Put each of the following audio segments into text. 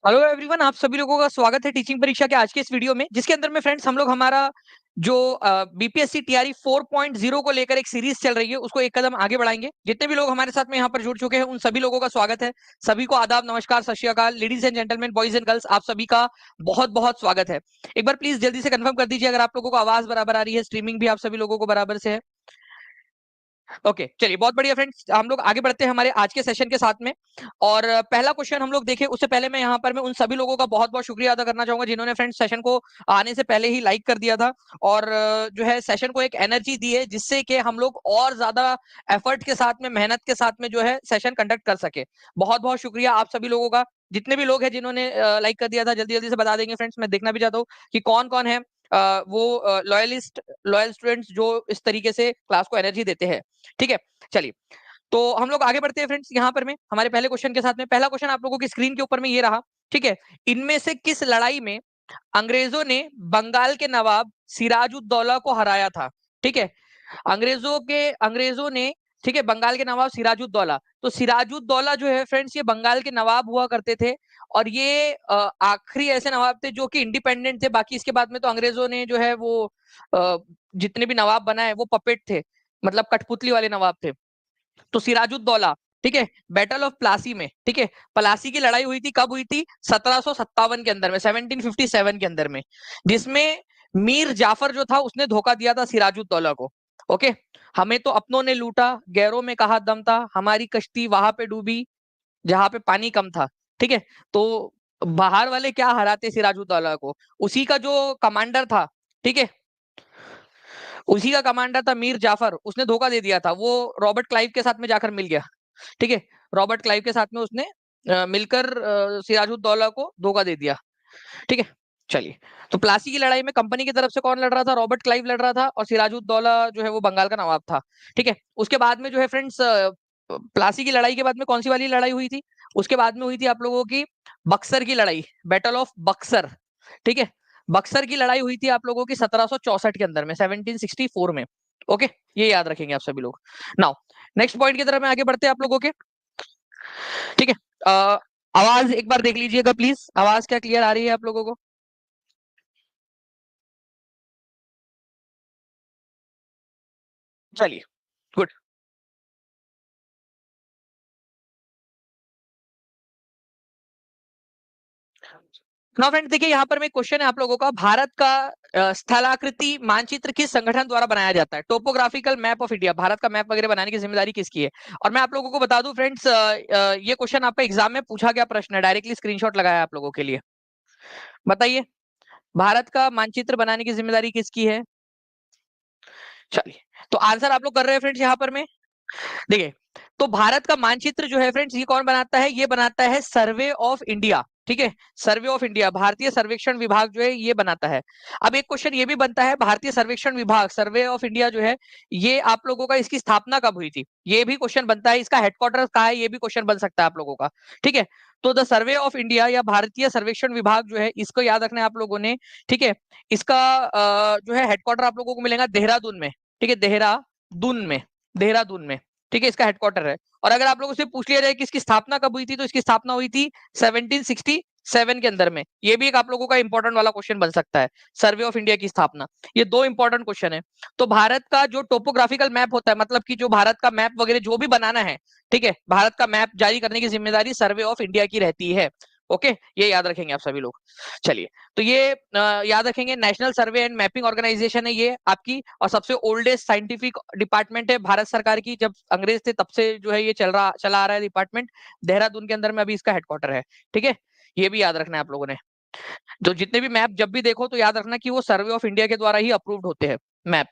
Hello everyone, आप सभी लोगों का स्वागत है टीचिंग परीक्षा के आज के इस वीडियो में, जिसके अंदर में फ्रेंड्स हम लोग हमारा जो बीपीएससी टीआरई 4.0 को लेकर एक सीरीज चल रही है उसको एक कदम आगे बढ़ाएंगे। जितने भी लोग हमारे साथ में यहाँ पर जुड़ चुके हैं उन सभी लोगों का स्वागत है। सभी को आदाब, नमस्कार, सत श्री अकाल, ladies and gentleman, boys and girls, आप सभी का बहुत बहुत स्वागत है। एक बार प्लीज जल्दी से कंफर्म कर दीजिए अगर आप लोगों को आवाज बराबर आ रही है, स्ट्रीमिंग भी आप सभी लोगों को बराबर से है। ओके, चलिए बहुत बढ़िया फ्रेंड्स, हम लोग आगे बढ़ते हैं हमारे आज के सेशन के साथ में। और पहला क्वेश्चन हम लोग देखें उससे पहले मैं यहाँ पर मैं उन सभी लोगों का बहुत बहुत शुक्रिया अदा करना चाहूंगा जिन्होंने फ्रेंड्स सेशन को आने से पहले ही लाइक कर दिया था और जो है सेशन को एक एनर्जी दी है जिससे कि हम लोग और ज्यादा एफर्ट के साथ में, मेहनत के साथ में जो है सेशन कंडक्ट कर सके। बहुत बहुत शुक्रिया आप सभी लोगों का। जितने भी लोग हैं जिन्होंने लाइक कर दिया था जल्दी जल्दी से बता देंगे फ्रेंड्स, मैं देखना भी चाहता हूँ कि कौन कौन है वो लॉयल स्टूडेंट्स जो इस तरीके से क्लास को एनर्जी देते हैं। ठीक है, चलिए तो हम लोग आगे बढ़ते हैं फ्रेंड्स। यहाँ पर में हमारे पहले क्वेश्चन के साथ में पहला क्वेश्चन आप लोगों की स्क्रीन के ऊपर में ये रहा। ठीक है, इनमें से किस लड़ाई में अंग्रेजों ने बंगाल के नवाब सिराजुद्दौला को हराया था? ठीक है, अंग्रेजों ने, ठीक है, बंगाल के नवाब सिराजुद्दौला। तो सिराजुद्दौला जो है फ्रेंड्स ये बंगाल के नवाब हुआ करते थे और ये आखिरी ऐसे नवाब थे जो कि इंडिपेंडेंट थे। बाकी इसके बाद में तो अंग्रेजों ने जो है वो जितने भी नवाब बनाए वो पपेट थे, मतलब कठपुतली वाले नवाब थे। तो सिराजुद्दौला, ठीक है, बैटल ऑफ प्लासी में, ठीक है, प्लासी की लड़ाई हुई थी, कब हुई थी? 1757 के अंदर में, 1757 के अंदर में, जिसमें मीर जाफर जो था उसने धोखा दिया था सिराजुद्दौला को। ओके, हमें तो अपनों ने लूटा, गैरों में कहा दम था, हमारी कश्ती वहां पे डूबी जहां पे पानी कम था। ठीक है, तो बाहर वाले क्या हराते सिराजुद्दौला को, उसी का जो कमांडर था, ठीक है, उसी का कमांडर था मीर जाफर, उसने धोखा दे दिया था। वो रॉबर्ट क्लाइव के साथ में जाकर मिल गया। ठीक है, रॉबर्ट क्लाइव के साथ में उसने मिलकर सिराजुद्दौला को धोखा दे दिया। ठीक है, चलिए, तो प्लासी की लड़ाई में कंपनी की तरफ से कौन लड़ रहा था? रॉबर्ट क्लाइव लड़ रहा था और सिराजुद्दौला जो है वो बंगाल का नवाब था। ठीक है, उसके बाद में जो है फ्रेंड्स प्लासी की लड़ाई के बाद में कौन सी वाली लड़ाई हुई थी? उसके बाद में हुई थी आप लोगों की बक्सर की लड़ाई, बैटल ऑफ बक्सर। ठीक है, बक्सर की लड़ाई हुई थी आप लोगों की 1764 के अंदर में, 1764 में। ओके, ये याद रखेंगे आप सभी लोग। नाउ नेक्स्ट पॉइंट की तरफ में आगे बढ़ते हैं आप लोगों के। ठीक है, आवाज एक बार देख लीजिएगा प्लीज, आवाज क्या क्लियर आ रही है आप लोगों को? चलिए, गुड। नाउ फ्रेंड्स देखिए, यहाँ पर में क्वेश्चन है आप लोगों का, भारत का स्थलाकृति मानचित्र किस संगठन द्वारा बनाया जाता है? Topographical map of India, Bharat का मैप वगैरह बनाने की जिम्मेदारी किसकी है? और मैं आप लोगों को बता दूं फ्रेंड्स, ये क्वेश्चन आपका एग्जाम में पूछा गया प्रश्न है, डायरेक्टली स्क्रीनशॉट लगाया आप लोगों के लिए। बताइए, भारत का मानचित्र बनाने की जिम्मेदारी किसकी है? चलिए, तो आंसर आप लोग कर रहे हैं फ्रेंड्स यहाँ पर में। देखिए, तो भारत का मानचित्र जो है फ्रेंड्स ये कौन बनाता है? ये बनाता है सर्वे ऑफ इंडिया। ठीक है, सर्वे ऑफ इंडिया, भारतीय सर्वेक्षण विभाग जो है ये बनाता है। अब एक क्वेश्चन ये भी बनता है, भारतीय सर्वेक्षण विभाग, सर्वे ऑफ इंडिया जो है ये आप लोगों का, इसकी स्थापना कब हुई थी? ये भी क्वेश्चन बनता है। इसका हेडक्वार्टर कहाँ है? ये भी क्वेश्चन बन सकता है आप लोगों का। ठीक है, तो द सर्वे ऑफ इंडिया या भारतीय सर्वेक्षण विभाग जो है इसको याद रखना है आप लोगों ने। ठीक है, इसका जो है हेडक्वार्टर आप लोगों को मिलेगा देहरादून में। ठीक है, देहरादून में, देहरादून में। ठीक है, इसका हेडक्वार्टर है। और अगर आप लोगों से पूछ लिया जाए कि इसकी स्थापना कब हुई थी, तो इसकी स्थापना हुई थी 1767 के अंदर में। ये भी एक आप लोगों का इंपॉर्टेंट वाला क्वेश्चन बन सकता है, सर्वे ऑफ इंडिया की स्थापना। ये दो इंपॉर्टेंट क्वेश्चन है। तो भारत का जो टोपोग्राफिकल मैप होता है, मतलब कि जो भारत का मैप वगैरह जो भी बनाना है, ठीक है, भारत का मैप जारी करने की जिम्मेदारी सर्वे ऑफ इंडिया की रहती है। ओके, ये याद रखेंगे आप सभी लोग। चलिए, तो ये याद रखेंगे, national survey and mapping organisation है ये आपकी, और सबसे ओल्डेस्ट साइंटिफिक डिपार्टमेंट है भारत सरकार की। जब अंग्रेज थे तब से जो है ये चला आ रहा है डिपार्टमेंट। देहरादून के अंदर में अभी इसका हेडक्वार्टर है। ठीक है, ये भी याद रखना है आप लोगों ने। तो जितने भी मैप जब भी देखो तो याद रखना कि वो सर्वे ऑफ इंडिया के द्वारा ही अप्रूव्ड होते हैं मैप।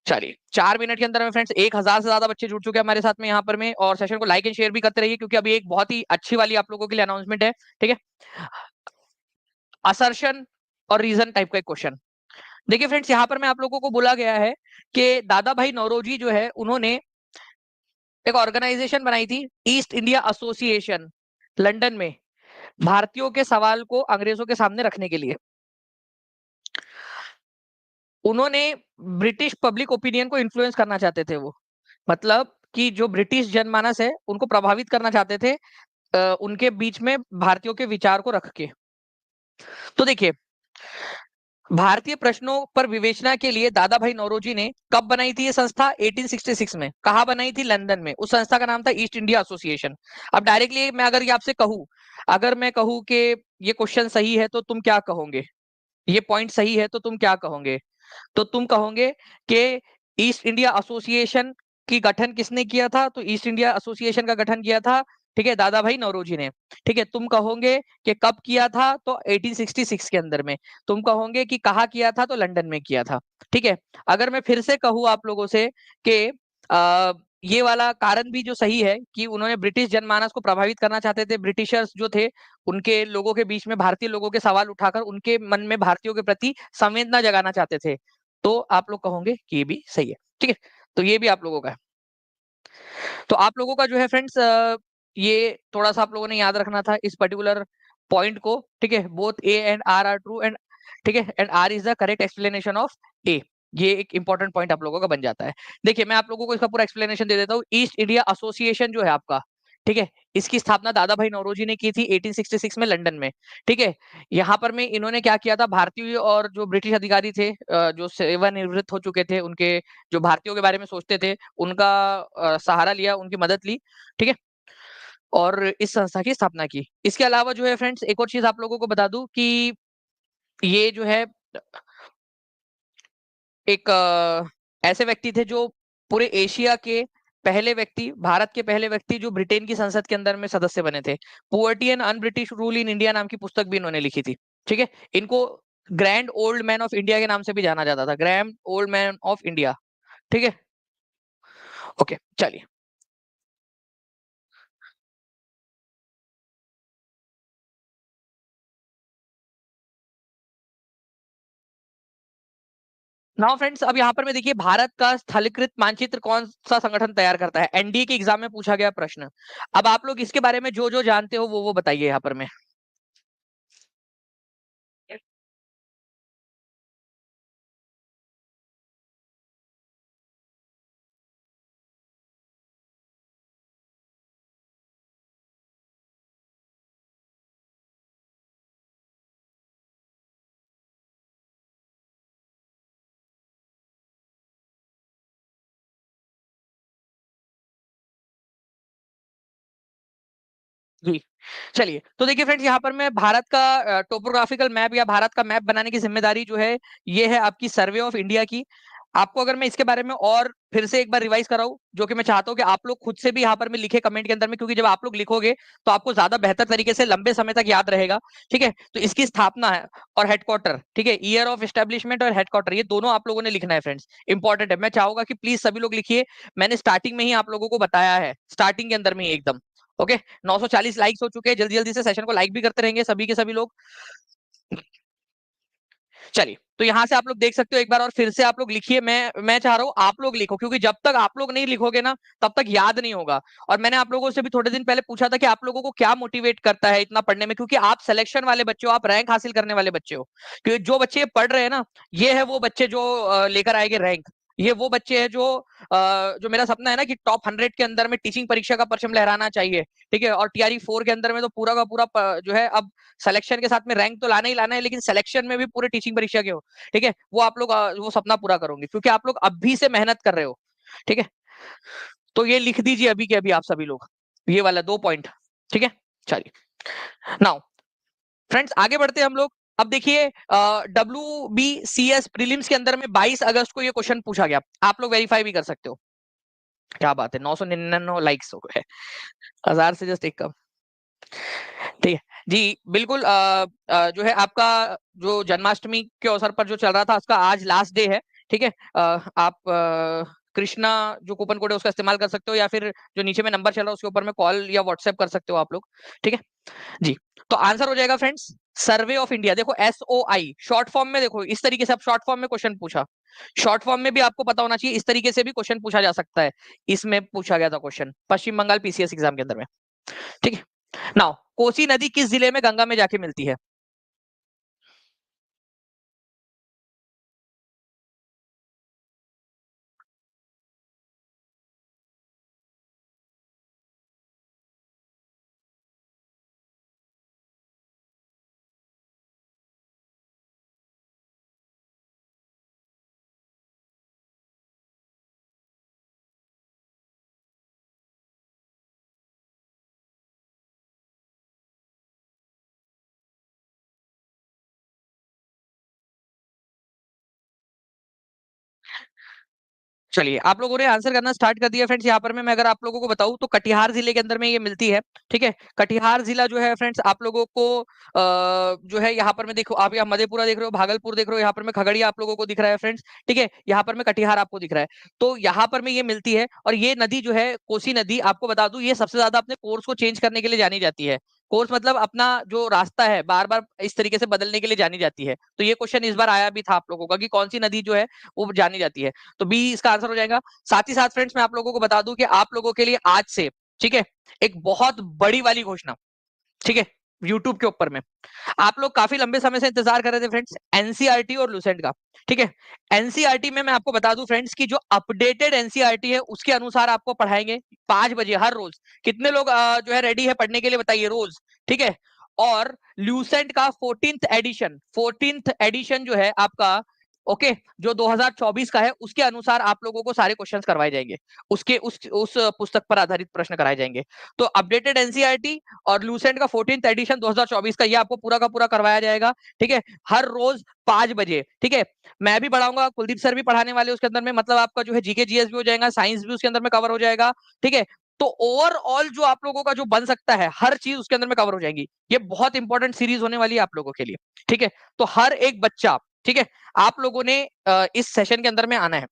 चलिए, 4 मिनट के अंदर में फ्रेंड्स 1000 से ज्यादा बच्चे जुड़ चुके हैं हमारे साथ में यहाँ पर में, और सेशन को लाइक एंड शेयर भी करते रहिए क्योंकि अभी एक बहुत ही अच्छी वाली आप लोगों के लिए अनाउंसमेंट है। ठीक है, असर्शन और रीजन टाइप का एक क्वेश्चन। देखिए फ्रेंड्स, यहाँ पर मैं आप लोगों को बोला गया है कि दादा भाई नौरोजी जो है उन्होंने एक ऑर्गेनाइजेशन बनाई थी, ईस्ट इंडिया एसोसिएशन, लंदन में, भारतीयों के सवाल को अंग्रेजों के सामने रखने के लिए। उन्होंने ब्रिटिश पब्लिक ओपिनियन को इन्फ्लुएंस करना चाहते थे वो, मतलब कि जो ब्रिटिश जनमानस है उनको प्रभावित करना चाहते थे उनके बीच में भारतीयों के विचार को रख के। तो देखिए, भारतीय प्रश्नों पर विवेचना के लिए दादा भाई नौरोजी ने कब बनाई थी ये संस्था? 1866 में। कहा बनाई थी? लंदन में। उस संस्था का नाम था ईस्ट इंडिया एसोसिएशन। अब डायरेक्टली मैं अगर ये आपसे कहूं, अगर मैं कहूं कि ये क्वेश्चन सही है तो तुम क्या कहोगे? ये पॉइंट सही है तो तुम क्या कहोगे? तो तुम कहोगे कि ईस्ट इंडिया एसोसिएशन की गठन किसने किया था? तो ईस्ट इंडिया एसोसिएशन का गठन किया था, ठीक है, दादा भाई नौरोजी ने। ठीक है, तुम कहोगे कि कब किया था? तो 1866 के अंदर में। तुम कहोगे कि कहाँ किया था? तो लंदन में किया था। ठीक है, अगर मैं फिर से कहूँ आप लोगों से कि ये वाला कारण भी जो सही है कि उन्होंने ब्रिटिश जनमानस को प्रभावित करना चाहते थे, ब्रिटिशर्स जो थे उनके लोगों के बीच में भारतीय लोगों के सवाल उठाकर उनके मन में भारतीयों के प्रति संवेदना जगाना चाहते थे, तो आप लोग कहोगे कि ये भी सही है। ठीक है, तो ये भी आप लोगों का है। तो आप लोगों का जो है फ्रेंड्स, ये थोड़ा सा आप लोगों ने याद रखना था इस पर्टिकुलर पॉइंट को। ठीक है, both A and R are true, and ठीक है, and R is the correct explanation of A. ये एक इंपॉर्टेंट पॉइंट आप लोगों का बन जाता है। देखिए, मैं आप लोगों को इसका पूरा एक्सप्लेनेशन दे देता हूँ। ईस्ट इंडिया एसोसिएशन जो है आपका, ठीक है, इसकी स्थापना दादा भाई नौरोजी ने की थी 1866 में लंदन में। ठीक है, यहाँ पर में इन्होंने क्या किया था, भारतीय और जो ब्रिटिश अधिकारी थे, जो सेवानिवृत्त हो चुके थे, उनके जो भारतीयों के बारे में सोचते थे, उनका सहारा लिया, उनकी मदद ली। ठीक है, और इस संस्था की स्थापना की। इसके अलावा जो है फ्रेंड्स, एक और चीज आप लोगों को बता दूं कि ये जो है एक ऐसे व्यक्ति थे जो पूरे एशिया के पहले व्यक्ति, भारत के पहले व्यक्ति जो ब्रिटेन की संसद के अंदर में सदस्य बने थे। Poverty and un British rule in India नाम की पुस्तक भी इन्होंने लिखी थी। ठीक है, इनको grand old man of India के नाम से भी जाना जाता था, grand old man of India. ठीक है, ओके, चलिए। नाउ फ्रेंड्स, अब यहाँ पर मैं देखिए, भारत का स्थलीकृत मानचित्र कौन सा संगठन तैयार करता है? एनडीए के एग्जाम में पूछा गया प्रश्न। अब आप लोग इसके बारे में जो जो जानते हो वो बताइए यहाँ पर मैं। जी, चलिए, तो देखिए फ्रेंड्स, यहाँ पर मैं भारत का टोपोग्राफिकल मैप या भारत का मैप बनाने की जिम्मेदारी जो है, ये है आपकी सर्वे ऑफ इंडिया की। आपको अगर मैं इसके बारे में और फिर से एक बार रिवाइज कराऊं, जो कि मैं चाहता हूं कि आप लोग खुद से भी यहाँ पर में लिखे कमेंट के अंदर में, क्योंकि जब आप लोग लिखोगे तो आपको ज्यादा बेहतर तरीके से लंबे समय तक याद रहेगा। ठीक है, तो इसकी स्थापना है और हेडक्वार्टर, ठीक है, ईयर ऑफ एस्टेब्लिशमेंट और हेडक्वार्टर, ये दोनों आप लोगों ने लिखना है फ्रेंड्स, इंपॉर्टेंट है। मैं चाहूंगा कि प्लीज सभी लोग लिखिए। मैंने स्टार्टिंग में ही आप लोगों को बताया है, स्टार्टिंग के अंदर में ही एकदम। ओके, 940 लाइक्स हो चुके हैं, जल्दी जल्दी से सेशन को लाइक भी करते रहेंगे सभी के सभी लोग। चलिए, तो यहाँ से आप लोग देख सकते हो, एक बार और फिर से आप लोग लिखिए। मैं चाह रहा हूँ आप लोग लिखो, क्योंकि जब तक आप लोग नहीं लिखोगे ना, तब तक याद नहीं होगा। और मैंने आप लोगों से भी थोड़े दिन पहले पूछा था कि आप लोगों को क्या मोटिवेट करता है इतना पढ़ने में, क्योंकि आप सिलेक्शन वाले बच्चे हो, आप रैंक हासिल करने वाले बच्चे हो। क्योंकि जो बच्चे पढ़ रहे हैं ना, ये है वो बच्चे जो लेकर आएंगे रैंक। ये वो बच्चे हैं जो मेरा सपना है ना कि टॉप 100 के अंदर में टीचिंग परीक्षा का परचम लहराना चाहिए। ठीक है, और टीआरई 4 के अंदर में तो पूरा का पूरा जो है, अब सिलेक्शन के साथ में रैंक तो लाना ही लाना है, लेकिन सिलेक्शन में भी पूरे टीचिंग परीक्षा के हो। ठीक है, वो आप लोग वो सपना पूरा करोगे, क्योंकि आप लोग अभी से मेहनत कर रहे हो। ठीक है, तो ये लिख दीजिए अभी के अभी आप सभी लोग, ये वाला 2 पॉइंट। ठीक है, चलिए। नाउ फ्रेंड्स, आगे बढ़ते हैं हम लोग। अब देखिए, WBCS प्रीलिम्स के अंदर में 22 अगस्त को ये क्वेश्चन पूछा गया, आप लोग वेरीफाई भी कर सकते हो। क्या बात है, 999 लाइक्स हो गए, 1000 से जस्ट एक कम। ठीक है जी, बिल्कुल। जो है आपका, जो जन्माष्टमी के अवसर पर जो चल रहा था, उसका आज लास्ट डे है। ठीक है, आप कृष्णा जो कूपन कोड है उसका इस्तेमाल कर सकते हो, या फिर जो नीचे में नंबर चल रहा है उसके ऊपर में कॉल या व्हाट्सएप कर सकते हो आप लोग। ठीक है जी, तो आंसर हो जाएगा फ्रेंड्स, सर्वे ऑफ इंडिया। देखो, SOI शॉर्ट फॉर्म में, देखो इस तरीके से आप शॉर्ट फॉर्म में क्वेश्चन पूछा। शॉर्ट फॉर्म में भी आपको पता होना चाहिए, इस तरीके से भी क्वेश्चन पूछा जा सकता है। इसमें पूछा गया था क्वेश्चन पश्चिम बंगाल PCS एग्जाम के अंदर में। ठीक है, नाउ कोसी नदी किस जिले में गंगा में जाके मिलती है? चलिए, आप लोगों ने आंसर करना स्टार्ट कर दिया फ्रेंड्स। यहाँ पर मैं अगर आप लोगों को बताऊं तो कटिहार जिले के अंदर में ये मिलती है। ठीक है, कटिहार जिला जो है फ्रेंड्स आप लोगों को जो है यहाँ पर मैं देखो, आप यहाँ मधेपुरा देख रहे हो, भागलपुर देख रहे हो, यहाँ पर मैं खगड़िया आप लोगों को दिख रहा है फ्रेंड्स। ठीक है, यहाँ पर मैं कटिहार आपको दिख रहा है, तो यहाँ पर में ये मिलती है। और ये नदी जो है कोसी नदी, आपको बता दूं ये सबसे ज्यादा अपने कोर्स को चेंज करने के लिए जानी जाती है। कोर्स मतलब अपना जो रास्ता है बार बार इस तरीके से बदलने के लिए जानी जाती है। तो ये क्वेश्चन इस बार आया भी था आप लोगों का कि कौन सी नदी जो है वो जानी जाती है, तो बी इसका आंसर हो जाएगा। साथ ही साथ फ्रेंड्स मैं आप लोगों को बता दूं कि आप लोगों के लिए आज से, ठीक है, एक बहुत बड़ी वाली घोषणा, ठीक है, यूट्यूब के ऊपर में आप लोग काफी लंबे समय से इंतजार कर रहे थे फ्रेंड्स, एनसीईआरटी और लूसेंट का। ठीक है, एनसीईआरटी में मैं आपको बता दूं फ्रेंड्स की जो अपडेटेड एनसीईआरटी है उसके अनुसार आपको पढ़ाएंगे 5 बजे हर रोज। कितने लोग जो है रेडी है पढ़ने के लिए बताइए रोज। ठीक है, और ल्यूसेंट का 14th एडिशन जो है आपका, ओके, जो 2024 का है उसके अनुसार आप लोगों को सारे क्वेश्चंस करवाए जाएंगे, उसके उस पुस्तक पर आधारित प्रश्न कराए जाएंगे। तो अपडेटेड एनसीईआरटी और लूसेंट का 14th एडिशन 2024 का ये आपको पूरा का पूरा करवाया जाएगा। ठीक है, हर रोज 5 बजे। ठीक है, मैं भी पढ़ाऊंगा, कुलदीप सर भी पढ़ाने वाले उसके अंदर में, मतलब आपका जो है जीके जीएस भी हो जाएगा, साइंस भी उसके अंदर में कवर हो जाएगा। ठीक है, तो ओवरऑल जो आप लोगों का जो बन सकता है हर चीज उसके अंदर में कवर हो जाएगी। ये बहुत इंपॉर्टेंट सीरीज होने वाली है आप लोगों के लिए। ठीक है, तो हर एक बच्चा, ठीक है, आप लोगों ने इस सेशन के अंदर में आना है।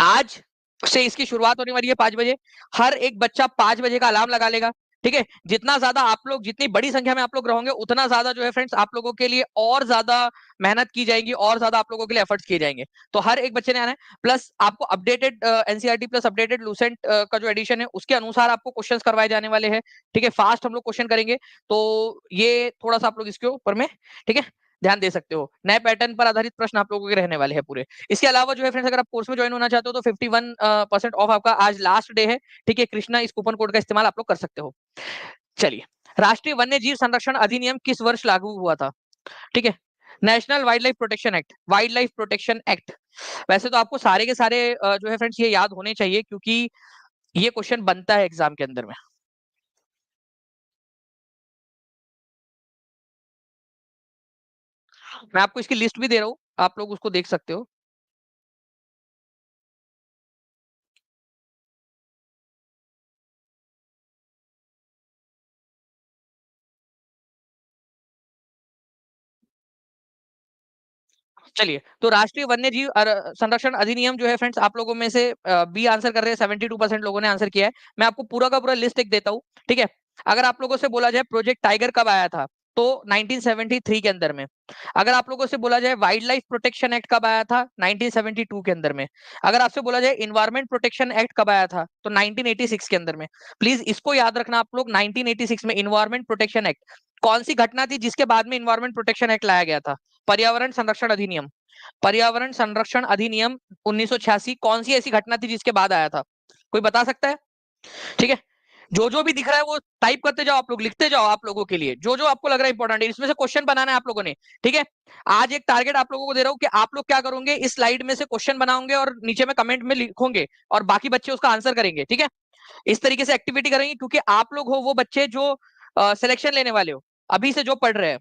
आज से इसकी शुरुआत होने वाली है 5 बजे। हर एक बच्चा 5 बजे का अलार्म लगा लेगा। ठीक है, जितना ज्यादा आप लोग, जितनी बड़ी संख्या में आप लोग रहोगे उतना ज्यादा जो है फ्रेंड्स आप लोगों के लिए और ज्यादा मेहनत की जाएगी और ज्यादा आप लोगों के लिए एफर्ट्स किए जाएंगे। तो हर एक बच्चे ने आना है, प्लस आपको updated NCERT plus updated Lucent का जो एडिशन है उसके अनुसार आपको क्वेश्चंस करवाए जाने वाले हैं। ठीक है, फास्ट हम लोग क्वेश्चन करेंगे, तो ये थोड़ा सा आप लोग इसके ऊपर में, ठीक है, ध्यान दे सकते हो। नए पैटर्न पर आधारित प्रश्न आप लोगों के रहने वाले हैं पूरे। इसके अलावा जो है फ्रेंड्स अगर आप कोर्स में ज्वाइन होना चाहते हो तो 51% ऑफ आपका आज लास्ट डे है। ठीक है, कृष्णा इस कूपन कोड का इस्तेमाल आप लोग कर सकते हो। चलिए, राष्ट्रीय वन्य जीव संरक्षण अधिनियम किस वर्ष लागू हुआ था? ठीक है, national wild life protection act, wild life protection act. वैसे तो आपको सारे के सारे जो है फ्रेंड्स ये याद होने चाहिए क्योंकि ये क्वेश्चन बनता है एग्जाम के अंदर में। मैं आपको इसकी लिस्ट भी दे रहा हूँ, आप लोग उसको देख सकते हो। चलिए, तो राष्ट्रीय वन्य जीव संरक्षण अधिनियम जो है फ्रेंड्स आप लोगों में से बी आंसर कर रहे हैं, 72% लोगों ने आंसर किया है। मैं आपको पूरा का पूरा लिस्ट एक देता हूँ। ठीक है, अगर आप लोगों से बोला जाए प्रोजेक्ट टाइगर कब आया था, तो 1973 के अंदर में। अगर आप लोगों से बोला जाए वाइल्ड लाइफ प्रोटेक्शन एक्ट कब आया था, 1972 के अंदर में। अगर आपसे बोला जाए इन्वायरमेंट प्रोटेक्शन एक्ट कब आया था, तो 1986 के अंदर में। प्लीज इसको याद रखना आप लोग, 1986 में इन्वायरमेंट प्रोटेक्शन एक्ट। कौन सी घटना थी जिसके बाद में इन्वायरमेंट प्रोटेक्शन एक्ट लाया गया था? पर्यावरण संरक्षण अधिनियम। पर्यावरण संरक्षण अधिनियम 1986 कौन सी ऐसी घटना थी जिसके बाद आया था? कोई बता सकता है? ठीक है, जो भी दिख रहा है वो टाइप करते जाओ, आप लोग लिखते जाओ, आप लोगों के लिए जो जो आपको लग रहा है इंपॉर्टेंट है इसमें से क्वेश्चन बनाना है आप लोगों ने। ठीक है, आज एक टारगेट आप लोगों को दे रहा हूं कि आप लोग क्या करोगे, इस स्लाइड में से क्वेश्चन बनाओगे और नीचे में कमेंट में लिखोगे और बाकी बच्चे उसका आंसर करेंगे। ठीक है, इस तरीके से एक्टिविटी करेंगे क्योंकि आप लोग हो वो बच्चे जो सिलेक्शन लेने वाले हो अभी से जो पढ़ रहे हैं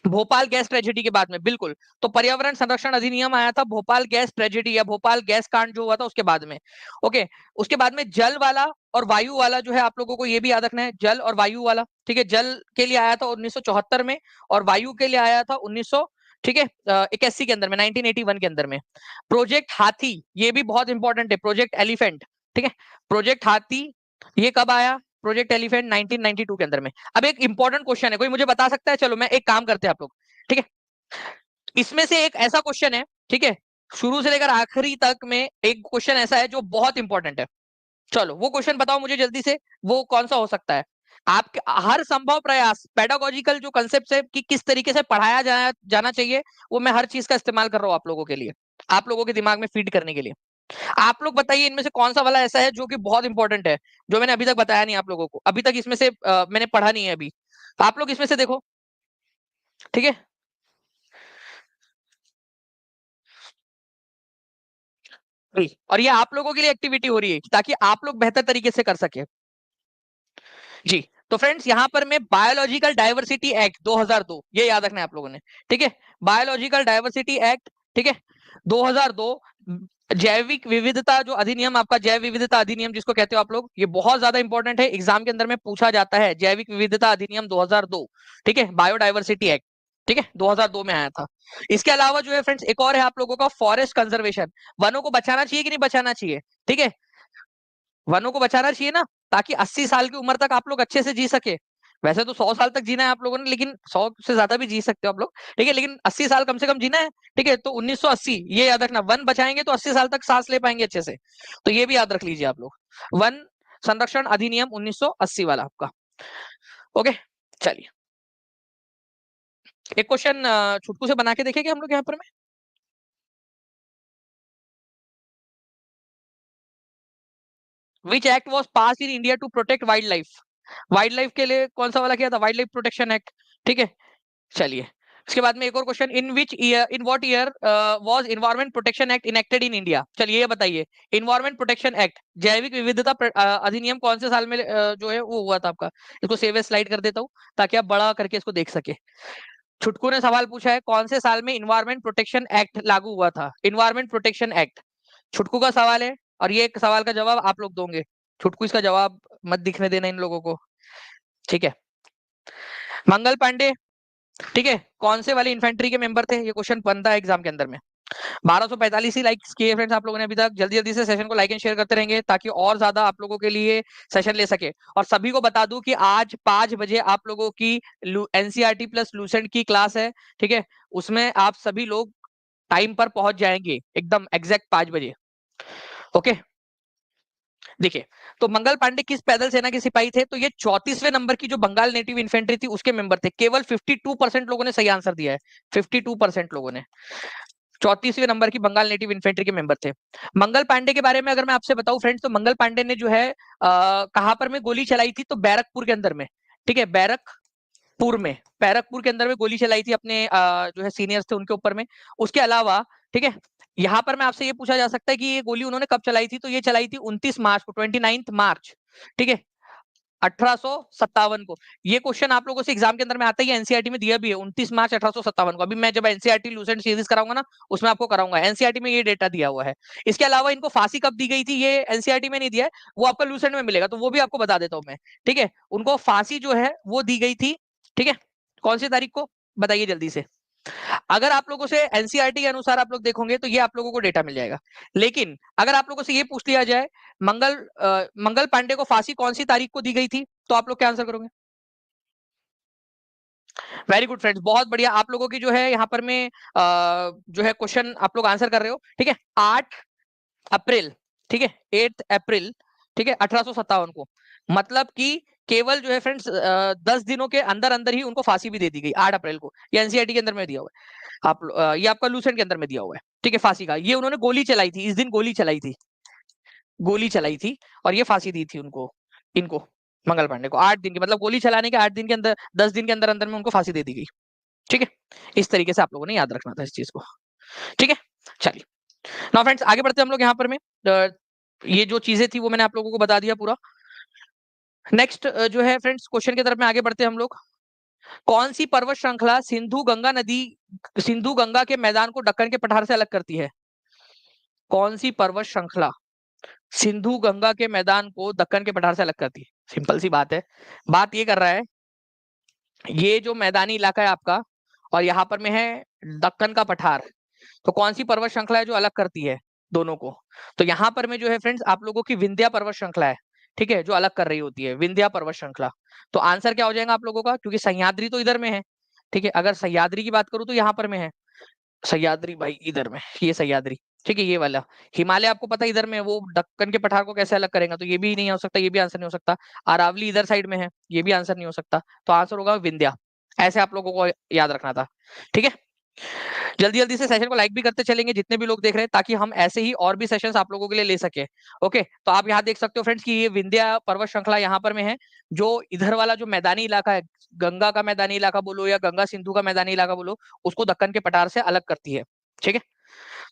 भोपाल गैस ट्रेजेडी के बाद में। बिल्कुल, तो पर्यावरण संरक्षण अधिनियम आया था भोपाल गैस ट्रेजेडी या भोपाल गैस कांड जो हुआ था उसके बाद में। ओके, उसके बाद में जल वाला और वायु वाला जो है आप लोगों को ये भी याद रखना है, जल और वायु वाला। ठीक है, जल के लिए आया था 1974 में और वायु के लिए आया था 1900, ठीक है, 81 के अंदर में, 1981 के अंदर में। प्रोजेक्ट हाथी ये भी बहुत इंपॉर्टेंट है, प्रोजेक्ट एलिफेंट। ठीक है, प्रोजेक्ट हाथी ये कब आया? प्रोजेक्ट एलिफेंट 1992 के अंदर में। अब एक इंपॉर्टेंट क्वेश्चन है, कोई मुझे बता सकता है? चलो मैं एक काम करते हैं आप लोग, ठीक है, इसमें से एक ऐसा क्वेश्चन है, ठीक है, शुरू से लेकर आखिरी तक में एक क्वेश्चन ऐसा है जो बहुत इंपॉर्टेंट है। चलो वो क्वेश्चन बताओ मुझे जल्दी से, वो कौन सा हो सकता है? आपके हर संभव प्रयास, पेडागोजिकल जो कंसेप्ट है कि किस तरीके से पढ़ाया जाना चाहिए, वो मैं हर चीज का इस्तेमाल कर रहा हूँ आप लोगों के लिए, आप लोगों के दिमाग में फीड करने के लिए। आप लोग बताइए इनमें से कौन सा वाला ऐसा है जो कि बहुत इंपॉर्टेंट है, जो मैंने अभी तक बताया नहीं आप लोगों को, अभी तक इसमें से मैंने पढ़ा नहीं है अभी। तो आप लोग इसमें से देखो, ठीक है। जी, और ये आप लोगों के लिए एक्टिविटी हो रही है ताकि आप लोग बेहतर तरीके से कर सके। जी, तो फ्रेंड्स यहाँ पर मैं बायोलॉजिकल डाइवर्सिटी एक्ट 2002 ये याद रखना है आप लोगों ने। ठीक है, बायोलॉजिकल डाइवर्सिटी एक्ट, ठीक है, 2002 जैविक विविधता जो अधिनियम, आपका जैव विविधता अधिनियम जिसको कहते हो आप लोग, ये बहुत ज्यादा इंपॉर्टेंट है, एग्जाम के अंदर में पूछा जाता है। जैविक विविधता अधिनियम 2002, ठीक है, बायोडाइवर्सिटी एक्ट, ठीक है, 2002 में आया था। इसके अलावा जो है फ्रेंड्स एक और है आप लोगों का फॉरेस्ट कंजर्वेशन, वनों को बचाना चाहिए कि नहीं बचाना चाहिए, ठीक है, वनों को बचाना चाहिए ना, ताकि 80 साल की उम्र तक आप लोग अच्छे से जी सके। वैसे तो 100 साल तक जीना है आप लोगों ने, लेकिन 100 से ज्यादा भी जी सकते हो आप लोग, ठीक है, लेकिन 80 साल कम से कम जीना है, ठीक है। तो 1980 ये याद रखना, वन बचाएंगे तो 80 साल तक सांस ले पाएंगे अच्छे से, तो ये भी याद रख लीजिए आप लोग। वन संरक्षण अधिनियम 1980 वाला आपका। ओके, चलिए एक क्वेश्चन छुटकू से बना के देखेंगे हम लोग यहाँ पर में। Which act was pass in India to protect wildlife, wildlife के लिए कौन सा वाला किया था, वाइल्ड लाइफ प्रोटेक्शन एक्ट, ठीक है। चलिए इसके बाद में एक और question, in which year, in what year was environment protection act enacted in India. चलिए ये बताइए, एनवायरमेंट प्रोटेक्शन एक्ट जैविक विविधता अधिनियम कौन से साल में जो है वो हुआ था आपका। इसको सेव एज स्लाइड कर देता हूँ ताकि आप बड़ा करके इसको देख सके। छुटकू ने सवाल पूछा है कौन से साल में इन्वायरमेंट प्रोटेक्शन एक्ट लागू हुआ था, इन्वायरमेंट प्रोटेक्शन एक्ट छुटकू का सवाल है, और ये एक सवाल का जवाब आप लोग दोगे। छुटकू इसका जवाब मत दिखने देना इन लोगों को, ठीक है। मंगल पांडे, ठीक है, कौन से वाले इन्फेंट्री के मेंबर थे, ये क्वेश्चन बनता है एग्जाम के अंदर में। 1245 ही लाइक्स किए फ्रेंड्स आप लोगों ने अभी तक। जल्दी जल्दी से सेशन को लाइक एंड शेयर करते रहेंगे ताकि और ज्यादा आप लोगों के लिए सेशन ले सके। और सभी को बता दूं कि आज 5 बजे आप लोगों की एनसीईआरटी प्लस लूसेंट की क्लास है, ठीक है, उसमें आप सभी लोग टाइम पर पहुंच जाएंगे एकदम एग्जैक्ट 5 बजे। ओके, देखिए, तो मंगल पांडे किस पैदल सेना के सिपाही थे, तो ये 34वें नंबर की जो बंगाल नेटिव इन्फेंट्री थी उसके मेंबर थे। केवल 52% लोगों ने सही आंसर दिया है, 52% लोगों ने 34वें नंबर की बंगाल नेटिव इन्फेंट्री के मेंबर थे। मंगल पांडे के बारे में अगर मैं आपसे बताऊं फ्रेंड्स, तो मंगल पांडे ने जो है कहां पर में गोली चलाई थी, तो बैरकपुर के अंदर में, ठीक है, बैरकपुर के अंदर में गोली चलाई थी अपने जो है सीनियर्स थे उनके ऊपर में। उसके अलावा, ठीक है, यहाँ पर मैं आपसे ये पूछा जा सकता है कि ये गोली उन्होंने कब चलाई थी, तो ये चलाई थी 29 मार्च को, 29 मार्च, ठीक है, 1857 को। ये क्वेश्चन आप लोगों से एग्जाम के अंदर में आता है, एनसीईआरटी में दिया भी है 29 मार्च 1857 को। अभी मैं जब एनसीईआरटी लूसेंट सीरीज कराऊंगा ना, उसमें आपको कराऊंगा, एनसीईआरटी में ये डेटा दिया हुआ है। इसके अलावा इनको फांसी कब दी गई थी, ये एनसीईआरटी में नहीं दिया है, वो आपका लूसेंट में मिलेगा, तो वो भी आपको बता देता हूं मैं, ठीक है। उनको फांसी जो है वो दी गई थी, ठीक है, कौन सी तारीख को बताइए जल्दी से। अगर आप लोगों से एनसीईआरटी के अनुसार आप लोग देखोगे तो ये आप लोगों को डेटा मिल जाएगा। लेकिन अगर आप लोगों से ये पूछ लिया जाए मंगल पांडे को फांसी कौन सी तारीख को दी गई थी, तो आप लोग क्या आंसर करोगे। वेरी गुड फ्रेंड्स, बहुत बढ़िया। आप लोगों की जो है यहाँ पर में जो है क्वेश्चन आप लोग आंसर कर रहे हो, ठीक है, 8 अप्रैल, ठीक है, 8 अप्रैल, ठीक है, 1857 को। मतलब कि केवल जो है फ्रेंड्स 10 दिनों के अंदर अंदर ही उनको फांसी भी दे दी गई, 8 अप्रैल को। ये एनसीईआरटी के अंदर में दिया हुआ है, ये आपका लूसेंट के अंदर में दिया हुआ है, ठीक है, फांसी का। ये उन्होंने गोली चलाई थी, इस दिन गोली चलाई थी, गोली चलाई थी, और ये फांसी दी थी उनको, इनको मंगल पांडे को 8 दिन के, मतलब गोली चलाने के 8 दिन के अंदर, 10 दिन के अंदर अंदर में उनको फांसी दे दी गई, ठीक है। इस तरीके से आप लोगों ने याद रखना था इस चीज को, ठीक है। चलिए नाउ फ्रेंड्स आगे बढ़ते हैं हम लोग यहाँ पर में। ये जो चीजें थी वो मैंने आप लोगों को बता दिया पूरा। नेक्स्ट जो है फ्रेंड्स क्वेश्चन की तरफ में आगे बढ़ते हैं हम लोग। कौन सी पर्वत श्रृंखला सिंधु गंगा के मैदान को दक्कन के पठार से अलग करती है। कौन सी पर्वत श्रृंखला सिंधु गंगा के मैदान को दक्कन के पठार से अलग करती है। सिंपल सी बात है, बात ये कर रहा है, ये जो मैदानी इलाका है आपका, और यहाँ पर में है दक्कन का पठार, तो कौन सी पर्वत श्रृंखला है जो अलग करती है दोनों को। तो यहाँ पर में जो है फ्रेंड्स आप लोगों की विंध्या पर्वत श्रृंखला है, ठीक है, जो अलग कर रही होती है, विंध्या पर्वत श्रृंखला। तो आंसर क्या हो जाएगा आप लोगों का, क्योंकि सह्याद्री तो इधर में है, ठीक है, अगर सह्याद्री की बात करूं तो यहाँ पर में है सह्याद्री, भाई इधर में ये सह्याद्री, ठीक है, ये वाला हिमालय आपको पता है इधर में, वो दक्कन के पठार को कैसे अलग करेगा, तो ये भी नहीं हो सकता, ये भी आंसर नहीं हो सकता। अरावली इधर साइड में है, ये भी आंसर नहीं हो सकता, तो आंसर होगा विंध्या। ऐसे आप लोगों को याद रखना था, ठीक है। जल्दी जल्दी से सेशन को लाइक भी करते चलेंगे जितने भी लोग देख रहे हैं, ताकि हम ऐसे ही और भी सेशंस आप लोगों के लिए ले सके। ओके, तो आप यहाँ देख सकते हो फ्रेंड्स कि ये विंध्या पर्वत श्रृंखला यहाँ पर में है, जो इधर वाला जो मैदानी इलाका है, गंगा का मैदानी इलाका बोलो या गंगा सिंधु का मैदानी इलाका बोलो, उसको दक्कन के पठार से अलग करती है, ठीक है।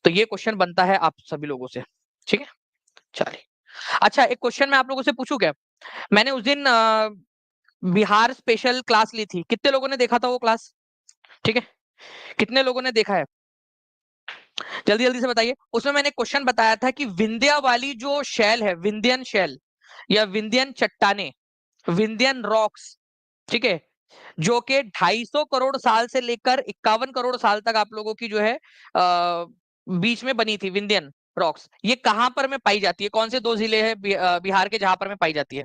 तो ये क्वेश्चन बनता है आप सभी लोगों से, ठीक है। चलिए, अच्छा एक क्वेश्चन मैं आप लोगों से पूछूं क्या। मैंने उस दिन बिहार स्पेशल क्लास ली थी, कितने लोगों ने देखा था वो क्लास, ठीक है, कितने लोगों ने देखा है। जल्दी जल्दी से बताइए। उसमें मैंने क्वेश्चन बताया था कि विंध्या वाली जो शैल है, विंध्यन शैल या विंध्यन चट्टाने, विंध्यन रॉक्स, ठीक है, जो कि 250 करोड़ साल से लेकर 51 करोड़ साल तक आप लोगों की जो है बीच में बनी थी, विंध्यन रॉक्स, ये कहां पर में पाई जाती है? कौन से दो जिले हैं बिहार के जहां पर में पाई जाती है?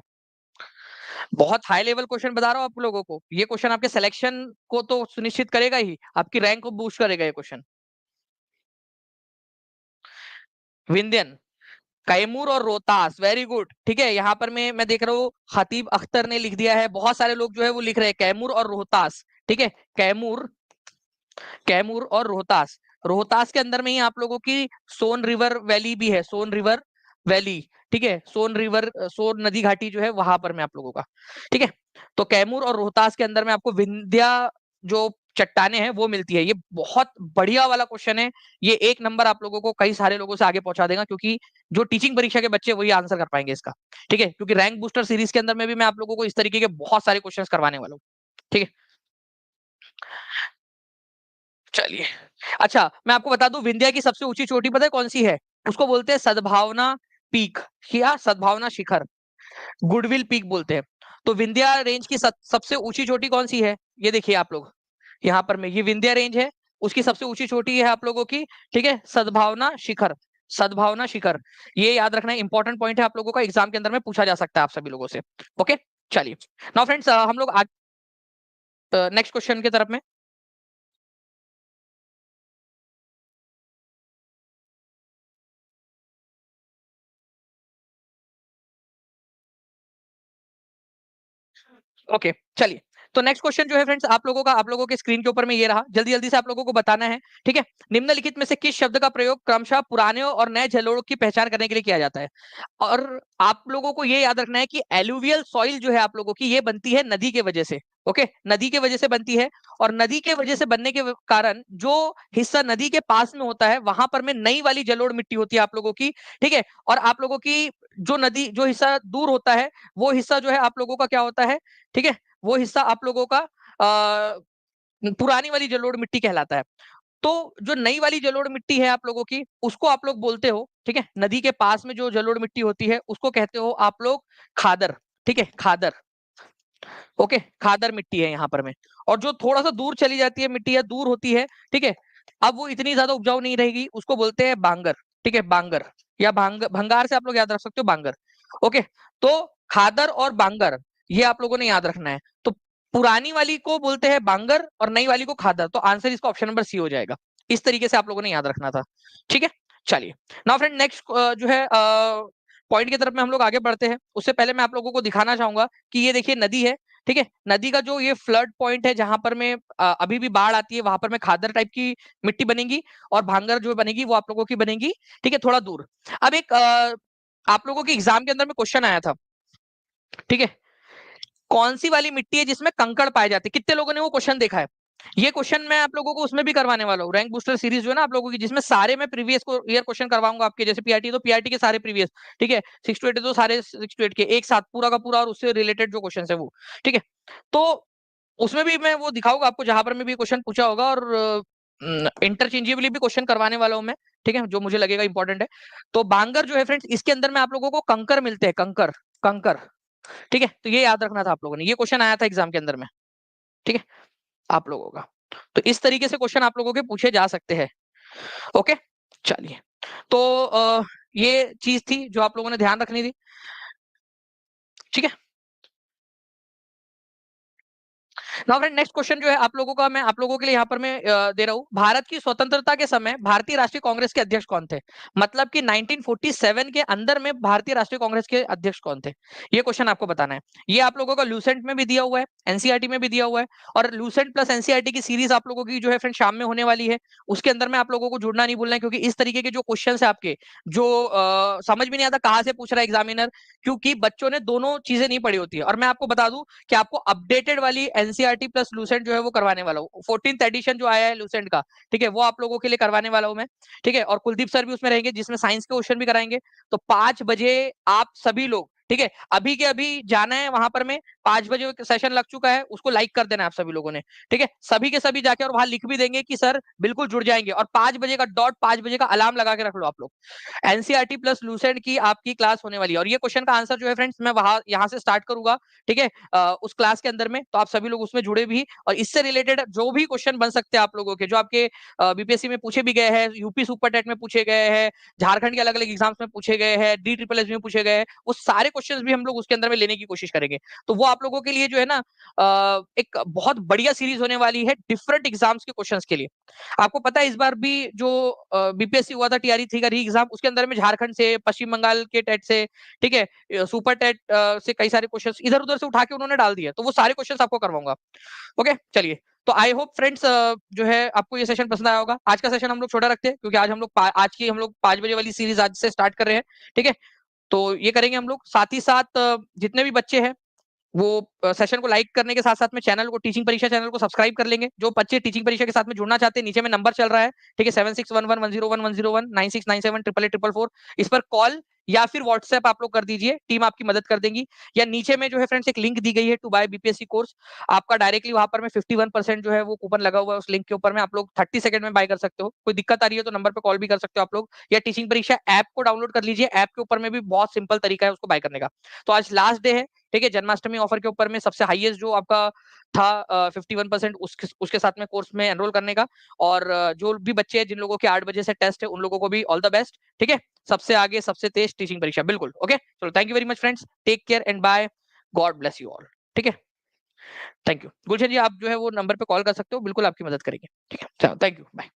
बहुत हाई लेवल क्वेश्चन बता रहा हूं आप लोगों को। ये क्वेश्चन आपके सिलेक्शन को तो सुनिश्चित करेगा ही, आपकी रैंक को बूस्ट करेगा ये क्वेश्चन। विंध्यन, कैमूर और रोहतास, वेरी गुड। ठीक है, यहाँ पर मैं देख रहा हूँ खतीब अख्तर ने लिख दिया है, बहुत सारे लोग जो है वो लिख रहे हैं कैमूर और रोहतास। ठीक है, कैमूर, कैमूर और रोहतास। रोहतास के अंदर में ही आप लोगों की सोन रिवर वैली भी है, सोन रिवर वैली। ठीक है, सोन रिवर, सोन नदी घाटी जो है वहां पर में आप लोगों का। ठीक है, तो कैमूर और रोहतास के अंदर में आपको विंध्या जो चट्टाने हैं वो मिलती है। ये बहुत बढ़िया वाला क्वेश्चन है। ये 1 नंबर आप लोगों को कई सारे लोगों से आगे पहुंचा देगा, क्योंकि जो टीचिंग परीक्षा के बच्चे वही आंसर कर पाएंगे इसका। ठीक है, क्योंकि रैंक बूस्टर सीरीज के अंदर में भी मैं आप लोगों को इस तरीके के बहुत सारे क्वेश्चंस करवाने वाला हूँ। ठीक है, चलिए। अच्छा, मैं आपको बता दूं, विंध्या की सबसे ऊंची चोटी पता है कौन सी है? उसको बोलते हैं सद्भावना पीक या सद्भावना शिखर, गुडविल पीक बोलते हैं। तो विंध्या रेंज की सबसे ऊंची चोटी कौन सी है? ये देखिए आप लोग, यहाँ पर में ये विंध्या रेंज है, उसकी सबसे ऊंची चोटी है आप लोगों की, ठीक है, सद्भावना शिखर, सद्भावना शिखर। ये याद रखना इंपॉर्टेंट पॉइंट है, आप लोगों का एग्जाम के अंदर में पूछा जा सकता है आप सभी लोगों से। ओके, चलिए। नाउ फ्रेंड्स, हम लोग आज नेक्स्ट क्वेश्चन की तरफ में। ओके, चलिए। तो नेक्स्ट क्वेश्चन जो है फ्रेंड्स आप लोगों का, आप लोगों के स्क्रीन के ऊपर में ये रहा, जल्दी जल्दी से आप लोगों को बताना है। ठीक है, निम्नलिखित में से किस शब्द का प्रयोग क्रमशः पुराने और नए जलोढ़ की पहचान करने के लिए किया जाता है? और आप लोगों को ये याद रखना है कि एलुवियल सॉइल जो है आप लोगों की, ये बनती है नदी के वजह से। ओके, नदी के वजह से बनती है, और नदी के वजह से बनने के कारण जो हिस्सा नदी के पास में होता है वहां पर में नई वाली जलोढ़ मिट्टी होती है आप लोगों की। ठीक है, और आप लोगों की जो नदी, जो हिस्सा दूर होता है, वो हिस्सा जो है आप लोगों का क्या होता है? ठीक है, वो हिस्सा आप लोगों का पुरानी वाली जलोढ़ मिट्टी कहलाता है। तो जो नई वाली जलोढ़ मिट्टी है आप लोगों की, उसको आप लोग बोलते हो, ठीक है, नदी के पास में जो जलोढ़ मिट्टी होती है उसको कहते हो आप लोग खादर। ठीक है, खादर। ओके, खादर मिट्टी है यहाँ पर में। और जो थोड़ा सा दूर चली जाती है मिट्टी, या दूर होती है, ठीक है, अब वो इतनी ज्यादा उपजाऊ नहीं रहेगी, उसको बोलते हैं बांगर। ठीक है, बांगर, या भंगार से आप लोग याद रख सकते हो, बांगर। ओके, तो खादर और बांगर, ये आप लोगों ने याद रखना है। तो पुरानी वाली को बोलते हैं बांगर और नई वाली को खादर, तो आंसर इसका ऑप्शन नंबर सी हो जाएगा। इस तरीके से आप लोगों ने याद रखना था। ठीक है, चलिए। नाउ फ्रेंड, नेक्स्ट जो है पॉइंट की तरफ में हम लोग आगे बढ़ते हैं, उससे पहले मैं आप लोगों को दिखाना चाहूंगा कि ये देखिए नदी है। ठीक है, नदी का जो ये फ्लड पॉइंट है जहां पर में अभी भी बाढ़ आती है, वहां पर में खादर टाइप की मिट्टी बनेगी, और भांगर जो बनेगी वो आप लोगों की बनेगी, ठीक है, थोड़ा दूर। अब एक आप लोगों के एग्जाम के अंदर में क्वेश्चन आया था, ठीक है, कौन सी वाली मिट्टी है जिसमें कंकड़ पाए जाते हैं? कितने लोगों ने वो क्वेश्चन देखा है? ये क्वेश्चन मैं आप लोगों को उसमें भी करवाने वाला हूँ, रैंक बूस्टर सीरीज जो है ना आप लोगों की, जिसमें सारे मैं प्रीवियस को ईयर क्वेश्चन करवाऊंगा आपके, जैसे पीआरटी तो पीआरटी के सारे प्रीवियस, ठीक है, 6 to 8 तो सारे 6 to 8 के एक साथ पूरा का पूरा, और उससे रिलेटेड जो क्वेश्चन है वो। ठीक है, तो उसमें भी मैं वो दिखाऊंगा आपको जहां पर मैं भी क्वेश्चन पूछा होगा, और इंटरचेंजेबली भी क्वेश्चन करवाने वाला हूं मैं। ठीक है, जो मुझे लगेगा इंपॉर्टेंट है। तो बांगर जो है फ्रेंड्स, इसके अंदर में आप लोगों को कंकर मिलते हैं, कंकर, कंकर। ठीक है, तो ये याद रखना था आप लोगों ने, ये क्वेश्चन आया था एग्जाम के अंदर में। ठीक है, आप लोगों का। तो इस तरीके से क्वेश्चन आप लोगों के पूछे जा सकते हैं। ओके, चलिए। तो ये चीज थी जो आप लोगों ने ध्यान रखनी थी। ठीक है, नाउ फ्रेंड, नेक्स्ट क्वेश्चन जो है आप लोगों का, मैं आप लोगों के लिए यहाँ पर मैं दे रहा हूँ, भारत की स्वतंत्रता के समय भारतीय राष्ट्रीय कांग्रेस के अध्यक्ष कौन थे? मतलब कि 1947 के अंदर में भारतीय राष्ट्रीय कांग्रेस के अध्यक्ष कौन थे? ये क्वेश्चन आपको बताना है। ये आप लोगों का लूसेंट में भी दिया हुआ है, एनसीईआरटी में भी दिया हुआ है, और लूसेंट प्लस एनसीईआरटी की सीरीज आप लोगों की जो है फ्रेंड शाम में होने वाली है, उसके अंदर में आप लोगों को जुड़ना नहीं भूलना है, क्योंकि इस तरीके के जो क्वेश्चन है आपके, जो समझ में नहीं आता कहाँ से पूछ रहा है एग्जामिनर, क्योंकि बच्चों ने दोनों चीजें नहीं पढ़ी होती है। और मैं आपको बता दूं कि आपको अपडेटेड वाली एनसीईआरटी प्लस लूसेंट जो है वो करवाने वाला हूँ, 14th एडिशन जो आया है लूसेंट का, ठीक है, वो आप लोगों के लिए करवाने वाला हूँ मैं। ठीक है, और कुलदीप सर भी उसमें रहेंगे, जिसमें साइंस के क्वेश्चन भी कराएंगे। तो 5 बजे आप सभी लोग, ठीक है, अभी के अभी जाना है वहां पर, में 5 बजे सेशन लग चुका है, उसको लाइक कर देना है आप सभी लोगों ने, ठीक है, सभी के सभी जाके और वहां लिख भी देंगे कि सर बिल्कुल जुड़ जाएंगे, और 5 बजे का डॉट 5 बजे का अलार्म लगा के रख लो आप लोग। एनसीईआरटी प्लस लूसेंट की आपकी क्लास होने वाली है, और ये क्वेश्चन का आंसर जो है फ्रेंड्स मैं वहां यहाँ से स्टार्ट करूंगा, ठीक है, उस क्लास के अंदर में, तो आप सभी लोग उसमें जुड़े भी, और इससे रिलेटेड जो भी क्वेश्चन बन सकते हैं आप लोगों के, जो आपके बीपीएससी में पूछे भी गए हैं, यूपी सुपर टेट में पूछे गए हैं, झारखंड के अलग अलग एग्जाम्स में पूछे गए हैं, डी ट्रिपल एस में पूछे गए हैं, उस सारे क्वेश्चन भी हम लोग उसके अंदर में लेने की कोशिश करेंगे। तो वो आप लोगों के लिए जो है ना एक बहुत बढ़िया सीरीज होने वाली है डिफरेंट एग्जाम्स के क्वेश्चन के लिए। आपको पता है इस बार भी जो बीपीएससी हुआ था टीआरई 3 का री एग्जाम, उसके अंदर में झारखंड से, पश्चिम बंगाल के टेट से, ठीक है, सुपर टेट से कई सारे क्वेश्चंस इधर उधर से उठा के उन्होंने डाल दिए, तो वो सारे क्वेश्चंस आपको करवाऊंगा। ओके चलिए, तो आई होप फ्रेंड्स जो है आपको ये सेशन पसंद आया होगा। आज का सेशन हम लोग छोटा रखते हैं क्योंकि आज की हम लोग 5 बजे वाली सीरीज आज से स्टार्ट कर रहे हैं, ठीक है, तो ये करेंगे हम लोग। साथ ही साथ जितने भी बच्चे हैं वो सेशन को लाइक करने के साथ साथ में चैनल को, टीचिंग परीक्षा चैनल को सब्सक्राइब कर लेंगे। जो बच्चे टीचिंग परीक्षा के साथ में जुड़ना चाहते हैं, नीचे में नंबर चल रहा है, ठीक है, 7611101101, 96974444, इस पर कॉल या फिर व्हाट्सएप आप लोग कर दीजिए, टीम आपकी मदद कर देगी। या नीचे में जो है फ्रेंड्स एक लिंक दी गई है टू बाय बीपीएससी कोर्स, आपका डायरेक्टली वहां पर में 51% जो है वो कूपन लगा हुआ है उस लिंक के ऊपर में, आप लोग 30 सेकंड में बाय कर सकते हो। कोई दिक्कत आ रही है तो नंबर पे कॉल भी कर सकते हो आप लोग, या टीचिंग परीक्षा ऐप को डाउनलोड कर लीजिए, ऐप के ऊपर में भी बहुत सिंपल तरीका है उसको बाय करने का। तो आज लास्ट डे है, ठीक है, जन्माष्टमी ऑफर के ऊपर में सबसे हाईएस्ट जो आपका था 51% उसके साथ में कोर्स में एनरोल करने का। और जो भी बच्चे हैं जिन लोगों के 8 बजे से टेस्ट है उन लोगों को भी ऑल द बेस्ट, ठीक है, सबसे आगे सबसे तेज टीचिंग परीक्षा, बिल्कुल। ओके चलो, thank you very much friends, take care and bye, God bless you all, ठीक है, थैंक यू। गुलशन जी आप जो है वो नंबर पे कॉल कर सकते हो, बिल्कुल आपकी मदद करेंगे, ठीक है, चलो थैंक यू, बाय।